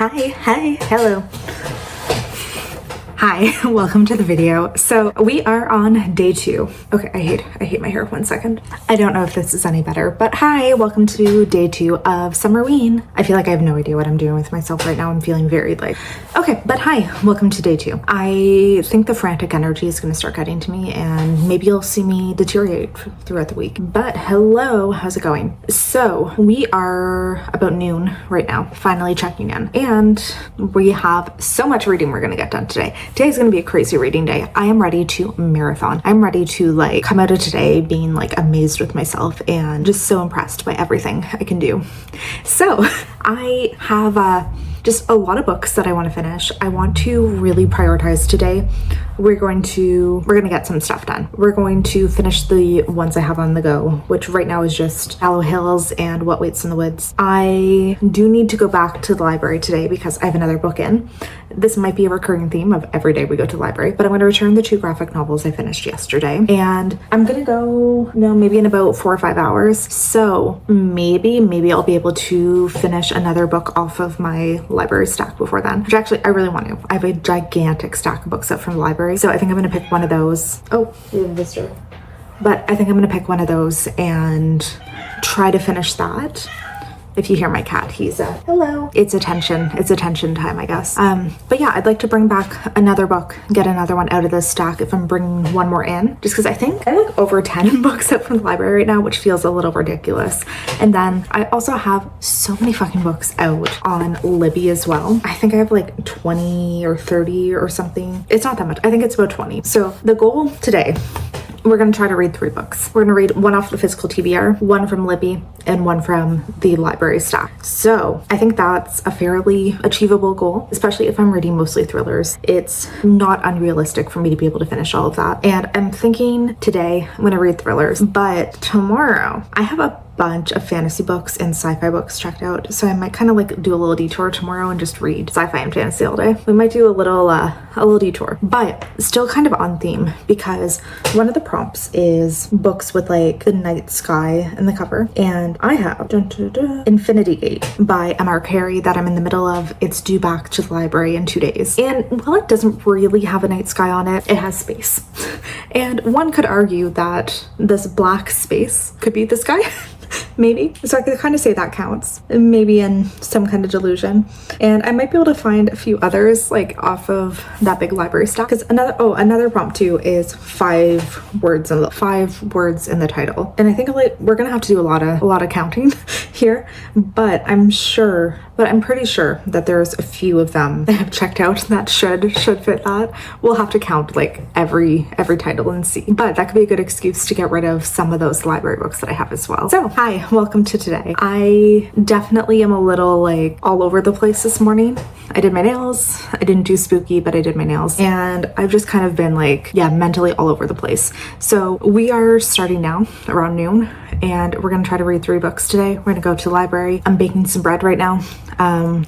Hi, hello. Hi, welcome to the video. So we are on day 2. Okay, I hate my hair. 1 second. I don't know if this is any better, but hi, welcome to day 2 of summerween. I feel like I have no idea what I'm doing with myself right now. I'm feeling very like, okay, but hi, welcome to day 2. I think the frantic energy is gonna start getting to me and maybe you'll see me deteriorate throughout the week. But hello, how's it going? So we are about noon right now, finally checking in. And we have so much reading we're gonna get done today. Today's gonna be a crazy reading day. I am ready to marathon. I'm ready to like come out of today being like amazed with myself and just so impressed by everything I can do. So I have just a lot of books that I want to finish. I want to really prioritize today. We're gonna get some stuff done. We're going to finish the ones I have on the go, which right now is just Shallow Hills and What Waits in the Woods. I do need to go back to the library today because I have another book in. This might be a recurring theme of every day we go to the library, but I'm going to return the 2 graphic novels I finished yesterday. And I'm gonna go, maybe in about 4 or 5 hours. So maybe I'll be able to finish another book off of my library stack before then, which actually I really want to. I have a gigantic stack of books up from the library, so I think I'm gonna pick one of those. Oh, we have a visitor. But I think I'm gonna pick one of those and try to finish that. If you hear my cat, he's hello. It's attention time, I guess. But yeah, I'd like to bring back another book, get another one out of this stack if I'm bringing one more in, just because I think I have over 10 books out from the library right now, which feels a little ridiculous. And then I also have so many fucking books out on Libby as well. I think I have like 20 or 30 or something. It's not that much. I think it's about 20. So the goal today, we're going to try to read 3 books. We're going to read one off the physical TBR, one from Libby, and one from the library stack. So I think that's a fairly achievable goal, especially if I'm reading mostly thrillers. It's not unrealistic for me to be able to finish all of that. And I'm thinking today I'm going to read thrillers, but tomorrow I have a bunch of fantasy books and sci-fi books checked out, so I might kind of like do a little detour tomorrow and just read sci-fi and fantasy all day. We might do a little detour, but still kind of on theme because one of the prompts is books with like the night sky in the cover, and I have Infinity Gate by M.R. Carey that I'm in the middle of. It's due back to the library in 2 days, and while it doesn't really have a night sky on it, it has space. And one could argue that this black space could be the sky. Maybe. So I could kind of say that counts, maybe in some kind of delusion. And I might be able to find a few others like off of that big library stack. Because another prompt too is 5 words in the title. And I think like we're gonna have to do a lot of counting here, but I'm pretty sure that there's a few of them that I've checked out that should fit that. We'll have to count like every title and see. But that could be a good excuse to get rid of some of those library books that I have as well. So hi, welcome to today. I definitely am a little like all over the place this morning. I did my nails. I didn't do spooky, but I did my nails. And I've just kind of been like, yeah, mentally all over the place. So we are starting now around noon and we're gonna try to read 3 books today. We're gonna go to the library. I'm baking some bread right now.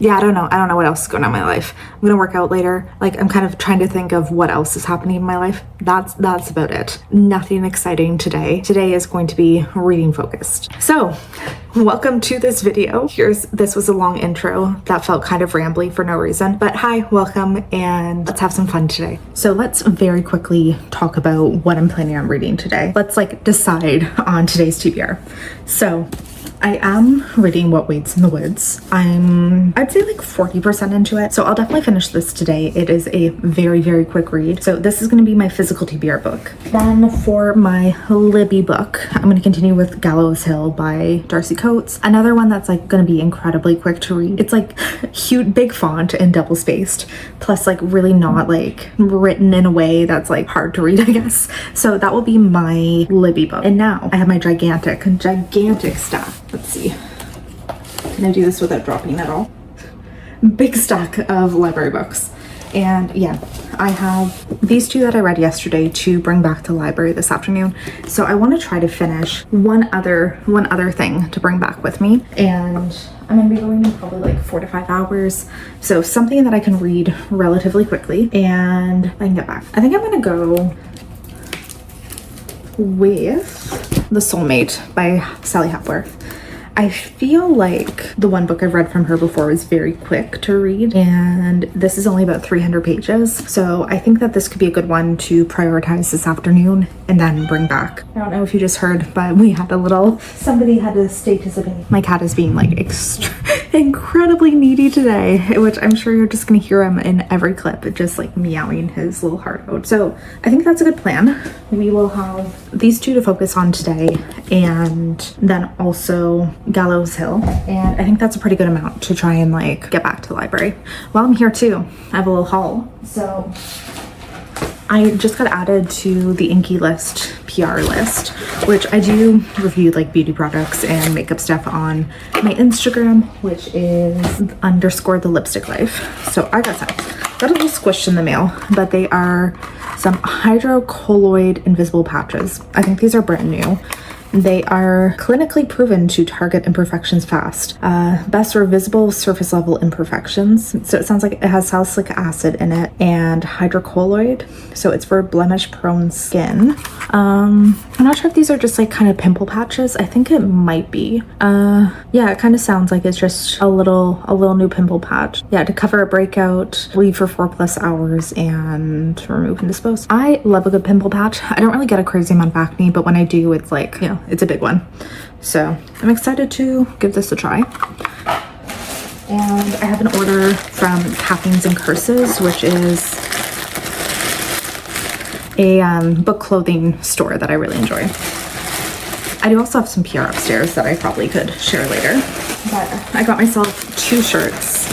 Yeah, I don't know what else is going on in my life. I'm gonna work out later. Like I'm kind of trying to think of what else is happening in my life. That's about it. Nothing exciting today. Today is going to be reading focused. So welcome to this video. This was a long intro that felt kind of rambly for no reason, but hi, welcome, and let's have some fun today. So let's very quickly talk about what I'm planning on reading today. Let's like decide on today's TBR. So I am reading What Waits in the Woods. I'd say like 40% into it, so I'll definitely finish this today. It is a very, very quick read. So this is going to be my physical TBR book. Then for my Libby book, I'm going to continue with Gallows Hill by Darcy Coates. Another one that's like going to be incredibly quick to read. It's like huge, big font and double spaced, plus like really not like written in a way that's like hard to read, I guess. So that will be my Libby book. And now I have my gigantic stack. Let's see. Can I do this without dropping at all? Big stack of library books. And yeah, I have these 2 that I read yesterday to bring back to the library this afternoon. So I want to try to finish one other thing to bring back with me. And I'm going to be going in probably like 4 to 5 hours. So something that I can read relatively quickly and I can get back. I think I'm going to go with The Soulmate by Sally Hepworth. I feel like the one book I've read from her before was very quick to read, and this is only about 300 pages. So I think that this could be a good one to prioritize this afternoon and then bring back. I don't know if you just heard, but we had somebody had to stay to sleep. My cat is being like incredibly needy today, which I'm sure you're just gonna hear him in every clip, just like meowing his little heart out. So I think that's a good plan. We will have these two to focus on today, and then also Gallows Hill. And I think that's a pretty good amount to try and like get back to the library. While I'm here too, I have a little haul. So I just got added to the Inky List PR list, which I do review like beauty products and makeup stuff on my Instagram, which is _the.lipsticklife. So I got a little squished in the mail, but they are some hydrocolloid invisible patches. I think these are brand new. They are clinically proven to target imperfections fast. Best for visible surface level imperfections. So it sounds like it has salicylic acid in it and hydrocolloid. So it's for blemish prone skin. I'm not sure if these are just like kind of pimple patches. I think it might be. Yeah, it kind of sounds like it's just a little new pimple patch. Yeah, to cover a breakout, leave for 4+ hours, and remove and dispose. I love a good pimple patch. I don't really get a crazy amount of acne, but when I do, it's like, you know, it's a big one. So I'm excited to give this a try. And I have an order from Caffeines and Curses, which is a book clothing store that I really enjoy. I do also have some PR upstairs that I probably could share later. But I got myself 2 shirts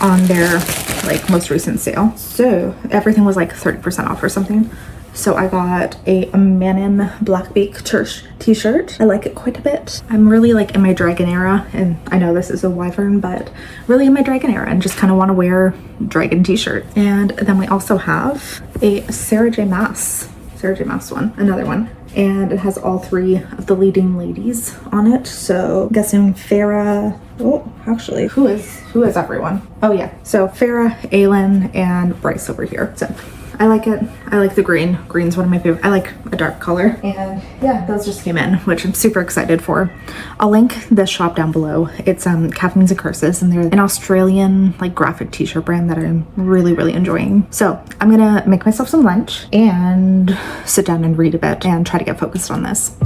on their like most recent sale. So everything was like 30% off or something. So I got a Manon Blackbeak t-shirt. I like it quite a bit. I'm really like in my dragon era, and I know this is a wyvern, but really in my dragon era and just kind of want to wear dragon t-shirt. And then we also have a Sarah J Maas one, another one. And it has all 3 of the leading ladies on it. So I'm guessing Farrah, oh, actually, who is everyone? Oh yeah, so Farrah, Aylin, and Bryce over here. So I like it. I like the green. Green's one of my favorite. I like a dark color. And yeah, those just came in, which I'm super excited for. I'll link the shop down below. It's Caffeines and Curses, and they're an Australian like graphic t-shirt brand that I'm really, really enjoying. So I'm gonna make myself some lunch and sit down and read a bit and try to get focused on this.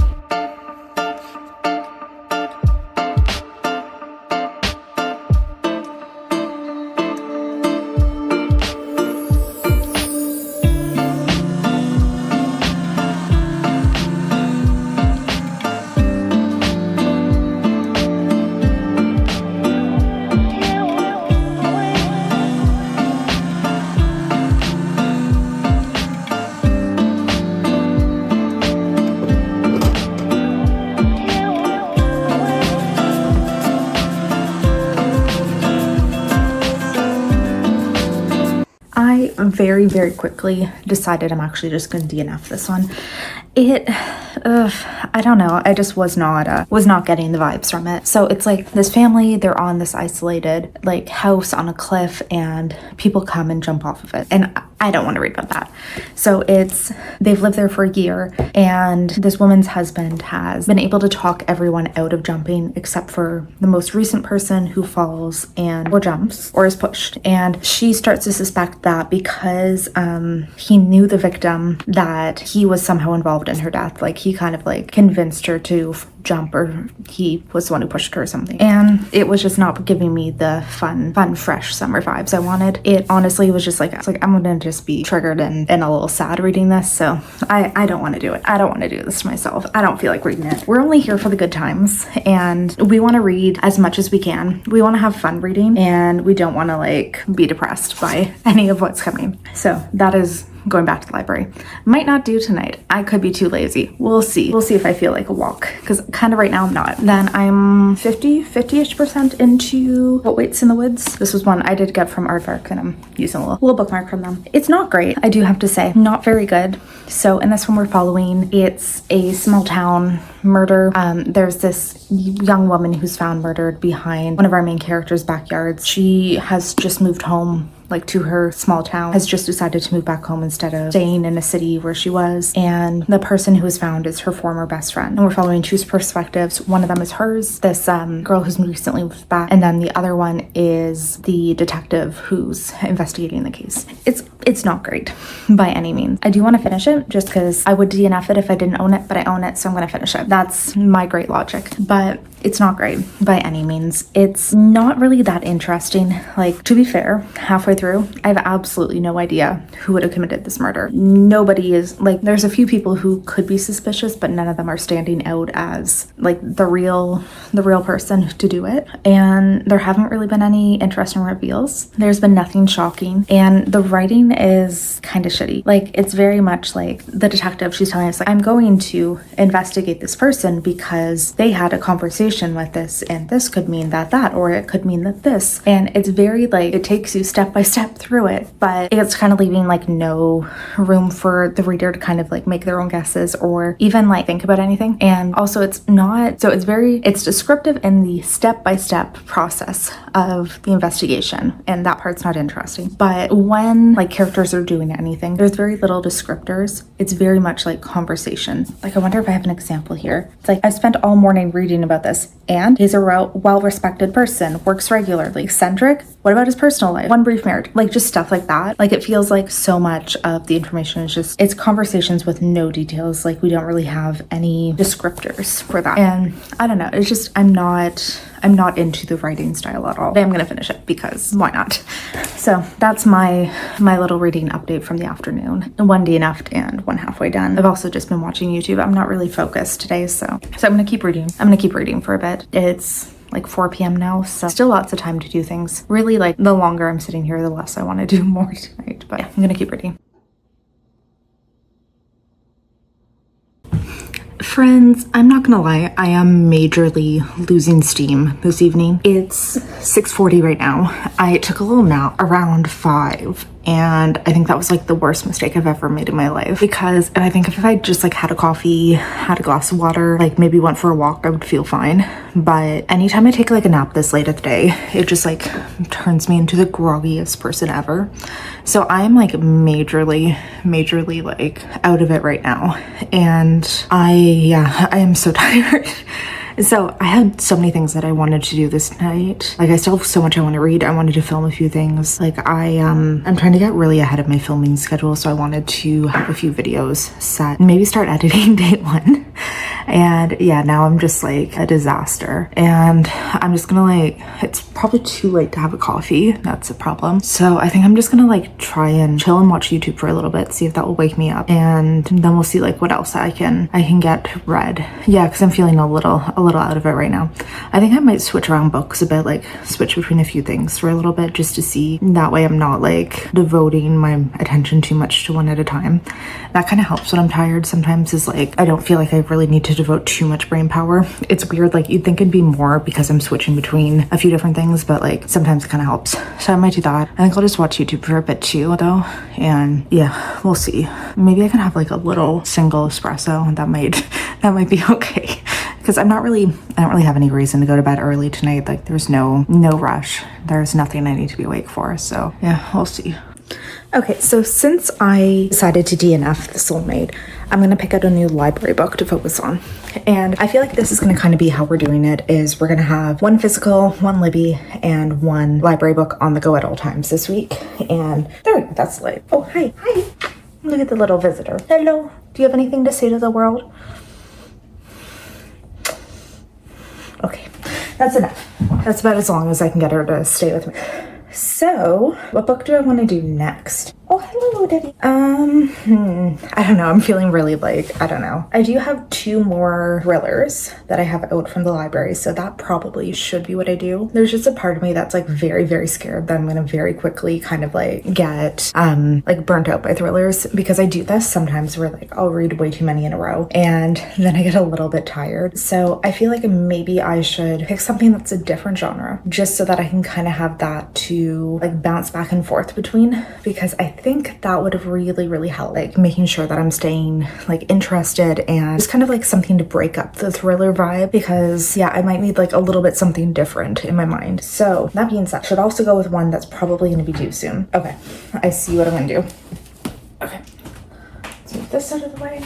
Very, very quickly decided I'm actually just going to DNF this one. I don't know. I just was not getting the vibes from it. So it's like this family, they're on this isolated like house on a cliff, and people come and jump off of it. And I don't want to read about that. So they've lived there for a year, and this woman's husband has been able to talk everyone out of jumping except for the most recent person who falls or jumps or is pushed. And she starts to suspect that because he knew the victim, that he was somehow involved in her death. Like he kind of like convinced her to jump, or he was the one who pushed her or something. And it was just not giving me the fun, fresh summer vibes I wanted. It honestly was just like, I'm gonna just be triggered and a little sad reading this. So I don't want to do it. I don't want to do this to myself. I don't feel like reading it. We're only here for the good times, and we want to read as much as we can. We want to have fun reading, and we don't want to like be depressed by any of what's coming. So that is going back to the library. Might not do tonight. I could be too lazy. We'll see. We'll see if I feel like a walk, because kind of right now I'm not. Then I'm 50-ish% into What Waits in the Woods. This was one I did get from Aardvark, and I'm using a little bookmark from them. It's not great, I do have to say. Not very good. So in this one we're following, it's a small town murder. There's this young woman who's found murdered behind one of our main characters' backyards. She has just moved home like to her small town, has just decided to move back home instead of staying in a city where she was. And the person who was found is her former best friend. And we're following two perspectives. One of them is hers, this girl who's recently moved back, and then the other one is the detective who's investigating the case. It's not great by any means. I do want to finish it just because I would DNF it if I didn't own it, but I own it, so I'm going to finish it. That's my great logic. But it's not great by any means. It's not really that interesting. Like, to be fair, halfway through, I have absolutely no idea who would have committed this murder. Nobody is, like, there's a few people who could be suspicious, but none of them are standing out as like the real person to do it. And there haven't really been any interesting reveals. There's been nothing shocking, and the writing is kind of shitty. Like, it's very much like the detective, she's telling us, like, I'm going to investigate this person because they had a conversation with this, and this could mean that, or it could mean that this. And it's very like, it takes you step by step through it, but it's kind of leaving like no room for the reader to kind of like make their own guesses or even like think about anything. And also it's not, so it's descriptive in the step-by-step process of the investigation, and that part's not interesting. But when like characters are doing anything, there's very little descriptors. It's very much like conversation. Like, I wonder if I have an example here. It's like, I've spent all morning reading about this, and he's a well-respected person, works regularly, eccentric. What about his personal life? One brief marriage, like just stuff like that. Like, it feels like so much of the information is just, it's conversations with no details. Like, we don't really have any descriptors for that. And I don't know, it's just, I'm not into the writing style at all. But I'm gonna finish it because why not? So that's my little reading update from the afternoon. One DNF'd and one halfway done. I've also just been watching YouTube. I'm not really focused today, so I'm gonna keep reading. I'm gonna keep reading for a bit. It's like 4 p.m. now, so still lots of time to do things. Really, like, the longer I'm sitting here, the less I want to do more tonight. But yeah, I'm gonna keep reading. Friends, I'm not gonna lie, I am majorly losing steam this evening. It's 6:40 right now. I took a little nap around 5, and I think that was like the worst mistake I've ever made in my life, because I think if I just like had a coffee, had a glass of water, like maybe went for a walk, I would feel fine. But anytime I take like a nap this late at the day, it just like turns me into the groggiest person ever. So I'm like majorly like out of it right now, and I am so tired. So I had so many things that I wanted to do this night. Like, I still have so much I want to read. I wanted to film a few things. Like, I'm trying to get really ahead of my filming schedule, so I wanted to have a few videos set and maybe start editing day one. And yeah, now I'm just like a disaster, and I'm just gonna like, it's probably too late to have a coffee. That's a problem. So I think I'm just gonna like try and chill and watch YouTube for a little bit, see if that will wake me up, and then we'll see like what else I can get read. Yeah, because I'm feeling a little out of it right now. I think I might switch around books a bit, like switch between a few things for a little bit, just to see. That way I'm not like devoting my attention too much to one at a time. That kind of helps when I'm tired sometimes, is like, I don't feel like I really need to devote too much brain power. It's weird, like you'd think it'd be more because I'm switching between a few different things, but like sometimes it kind of helps. So I might do that. I think I'll just watch YouTube for a bit too though, and yeah, we'll see. Maybe I can have like a little single espresso, and that might be okay. Because I don't really have any reason to go to bed early tonight. Like, there's no rush. There's nothing I need to be awake for. So yeah, we'll see. Okay, so since I decided to DNF the Soulmate, I'm gonna pick out a new library book to focus on. And I feel like this is gonna kind of be how we're doing it, is we're gonna have one physical, one Libby, and one library book on the go at all times this week. And there we go, that's light. Oh, hi. Look at the little visitor. Hello, do you have anything to say to the world? Okay, that's enough. That's about as long as I can get her to stay with me. So, what book do I want to do next? Oh, hello, Debbie. I don't know. I'm feeling really like, I don't know. I do have 2 more thrillers that I have out from the library, so that probably should be what I do. There's just a part of me that's like very, very scared that I'm gonna very quickly kind of like get like burnt out by thrillers, because I do this sometimes where like I'll read way too many in a row and then I get a little bit tired. So I feel like maybe I should pick something that's a different genre, just so that I can kind of have that to like bounce back and forth between, because I think that would have really helped, like making sure that I'm staying like interested and just kind of like something to break up the thriller vibe, because yeah, I might need like a little bit something different in my mind. So that being said, I should also go with one that's probably going to be due soon. Okay, I see what I'm going to do. Okay, let's move this out of the way.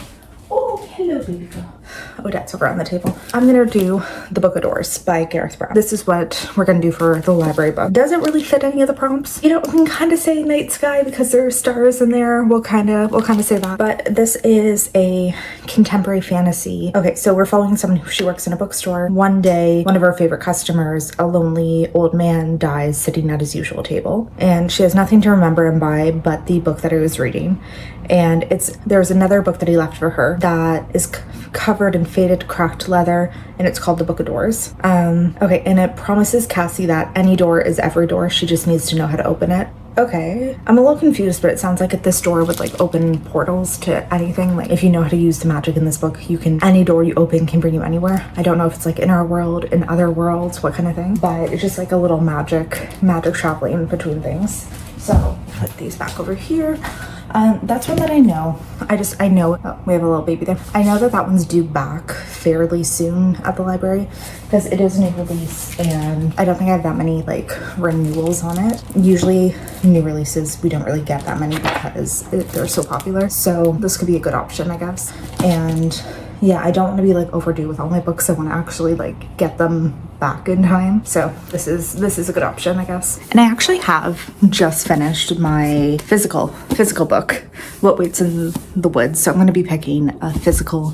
Oh, hello, baby girl. Odette's over on the table. I'm gonna do The Book of Doors by Gareth Brown. This is what we're gonna do for the library book. Doesn't really fit any of the prompts. You know, we can kind of say night sky because there are stars in there. We'll kind of say that. But this is a contemporary fantasy. Okay, so we're following someone who, she works in a bookstore. One day, one of our favorite customers, a lonely old man, dies sitting at his usual table, and she has nothing to remember him by but the book that I was reading. And there's another book that he left for her that is covered in faded cracked leather, and it's called The Book of Doors. Okay, and it promises Cassie that any door is every door, she just needs to know how to open it. Okay, I'm a little confused, but it sounds like this door would like open portals to anything. Like if you know how to use the magic in this book, any door you open can bring you anywhere. I don't know if it's like in our world, in other worlds, what kind of thing, but it's just like a little magic traveling between things. So put these back over here. That's one that I know. I know, oh, we have a little baby there. I know that one's due back fairly soon at the library because it is a new release, and I don't think I have that many like renewals on it. Usually new releases, we don't really get that many because they're so popular. So this could be a good option, I guess. And yeah, I don't want to be like overdue with all my books. I want to actually like get them back in time. So this is a good option, I guess. And I actually have just finished my physical book, What Waits in the Woods. So I'm going to be picking a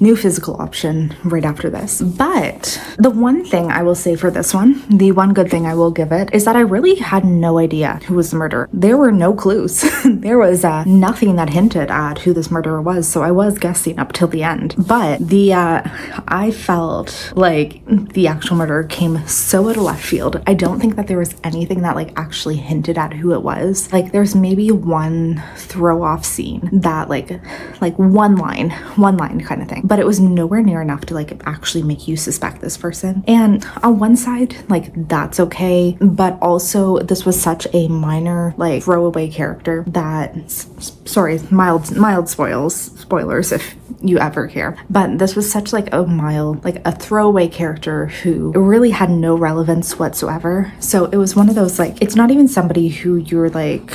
new physical option right after this. But the one thing I will say for this one, the one good thing I will give it, is that I really had no idea who was the murderer. There were no clues. There was nothing that hinted at who this murderer was. So I was guessing up till the end. But I felt like the actual murderer came so out of left field. I don't think that there was anything that like actually hinted at who it was. Like there's maybe one throw off scene that like one line kind of thing, but it was nowhere near enough to like actually make you suspect this person. And on one side, like that's okay, but also this was such a minor like throwaway character that, sorry, mild spoilers if you ever care, but this was such like a throwaway character who really had no relevance whatsoever. So it was one of those like, it's not even somebody who you're like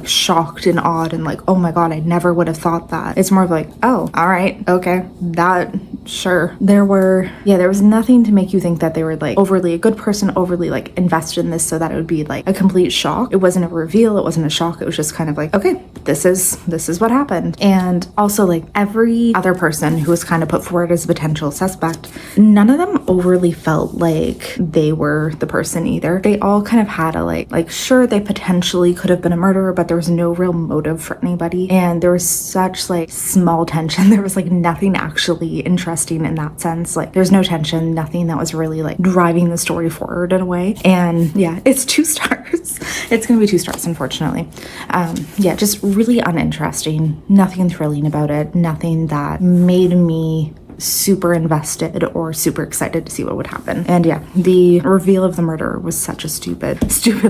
shocked and awed and like, oh my god, I never would have thought that. It's more of like, oh, all right, okay, that, sure. There was nothing to make you think that they were like overly a good person, overly like invested in this so that it would be like a complete shock. It wasn't a reveal, it wasn't a shock, it was just kind of like, okay, this is what happened. And also like every other person who was kind of put forward as a potential suspect, none of them overly felt like they were the person either. They all kind of had a like sure, they potentially could have been a murderer, but there was no real motive for anybody, and there was such like small tension. There was like nothing actually interesting in that sense. Like there's no tension, nothing that was really like driving the story forward in a way. And yeah, it's 2 stars. It's gonna be 2 stars, unfortunately. Yeah, just really uninteresting, nothing thrilling about it, nothing that made me super invested or super excited to see what would happen. And yeah, the reveal of the murderer was such a stupid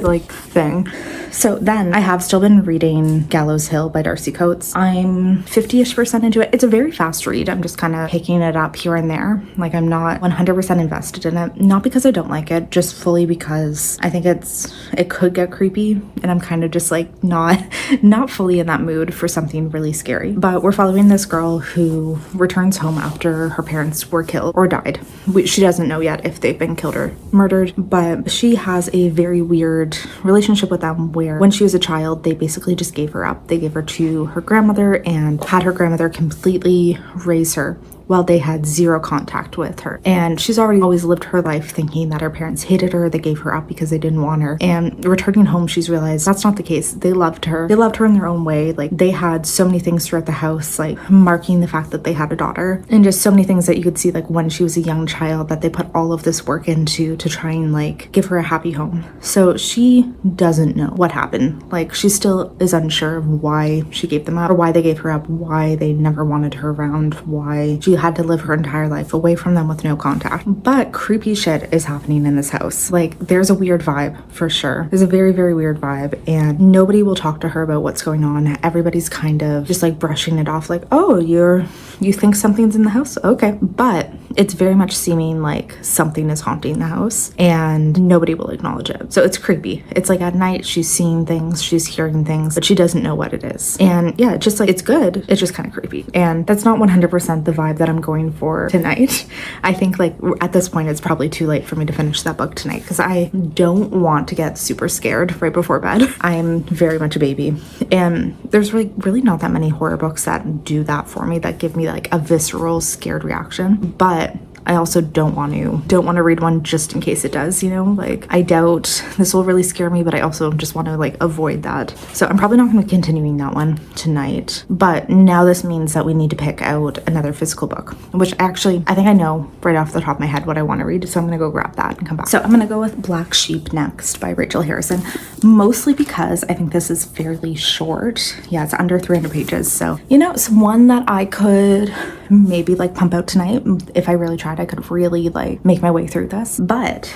like thing. So then I have still been reading Gallows Hill by Darcy Coates. I'm 50-ish% into it. It's a very fast read. I'm just kind of picking it up here and there. Like I'm not 100% invested in it. Not because I don't like it, just fully because I think it could get creepy, and I'm kind of just like not fully in that mood for something really scary. But we're following this girl who returns home after her parents were killed or died. She doesn't know yet if they've been killed or murdered, but she has a very weird relationship with them where when she was a child, they basically just gave her up. They gave her to her grandmother and had her grandmother completely raise her while they had zero contact with her. And she's already always lived her life thinking that her parents hated her, they gave her up because they didn't want her. And returning home, she's realized that's not the case. They loved her. They loved her in their own way. Like they had so many things throughout the house, like marking the fact that they had a daughter, and just so many things that you could see like when she was a young child that they put all of this work into to try and like give her a happy home. So she doesn't know what happened. Like she still is unsure of why she gave them up or why they gave her up, why they never wanted her around, why she had to live her entire life away from them with no contact. But creepy shit is happening in this house. Like, there's a weird vibe for sure. There's a very, very weird vibe, and nobody will talk to her about what's going on. Everybody's kind of just like brushing it off, like, oh, you think something's in the house? Okay. But it's very much seeming like something is haunting the house and nobody will acknowledge it. So it's creepy. It's like at night she's seeing things, she's hearing things, but she doesn't know what it is. And yeah, just like, it's good. It's just kind of creepy. And that's not 100% the vibe that I'm going for tonight. I think like at this point, it's probably too late for me to finish that book tonight because I don't want to get super scared right before bed. I'm very much a baby. And there's really not that many horror books that do that for me, that give me like a visceral scared reaction. But I also don't want to read one just in case it does, you know, like I doubt this will really scare me, but I also just want to like avoid that. So I'm probably not going to be continuing that one tonight. But now this means that we need to pick out another physical book, which actually I think I know right off the top of my head what I want to read. So I'm going to go grab that and come back. So I'm going to go with Black Sheep next by Rachel Harrison, mostly because I think this is fairly short. Yeah, it's under 300 pages. So, you know, it's one that I could maybe like pump out tonight if I really tried. I could really like make my way through this. But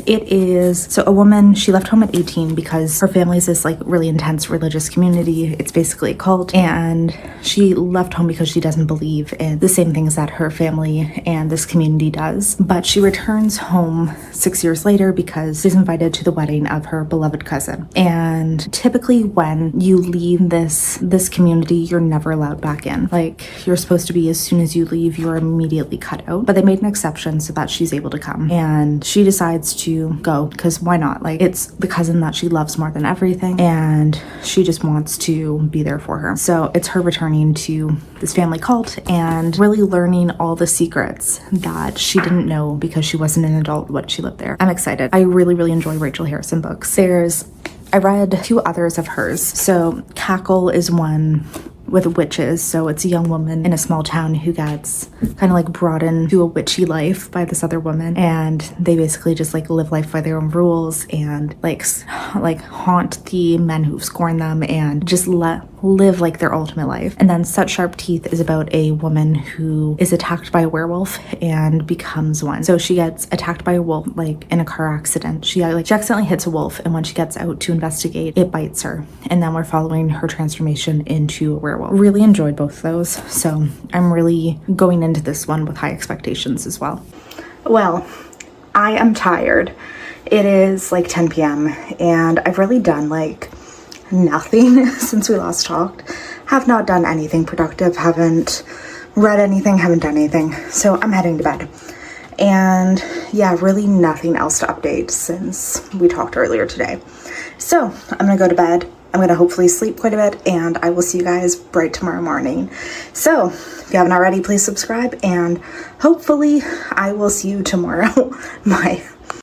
it is, so a woman, she left home at 18 because her family is this like really intense religious community. It's basically a cult, and she left home because she doesn't believe in the same things that her family and this community does. But she returns home 6 years later because she's invited to the wedding of her beloved cousin. And typically when you leave this community, you're never allowed back in. Like, you're supposed to be, as soon as you leave, you're immediately cut out. But they made an exception so that she's able to come, and she decides to go because why not? Like, it's the cousin that she loves more than everything, and she just wants to be there for her. So it's her returning to this family cult and really learning all the secrets that she didn't know because she wasn't an adult when she lived there. I'm excited. I really enjoy Rachel Harrison books. I read 2 others of hers. So Cackle is one with witches. So it's a young woman in a small town who gets kind of like brought into a witchy life by this other woman, and they basically just like live life by their own rules and like haunt the men who've scorned them and just live like their ultimate life. And then Set Sharp Teeth is about a woman who is attacked by a werewolf and becomes one. So she gets attacked by a wolf like in a car accident. She accidentally hits a wolf, and when she gets out to investigate, it bites her. And then we're following her transformation into a werewolf. Really enjoyed both those. So I'm really going into this one with high expectations as well. Well, I am tired. It is like 10 p.m. and I've really done like nothing since we last talked. Have not done anything productive, haven't read anything, haven't done anything. So I'm heading to bed. And yeah, really nothing else to update since we talked earlier today. So I'm gonna go to bed. I'm gonna hopefully sleep quite a bit, and I will see you guys bright tomorrow morning. So if you haven't already, please subscribe, and hopefully I will see you tomorrow. Bye.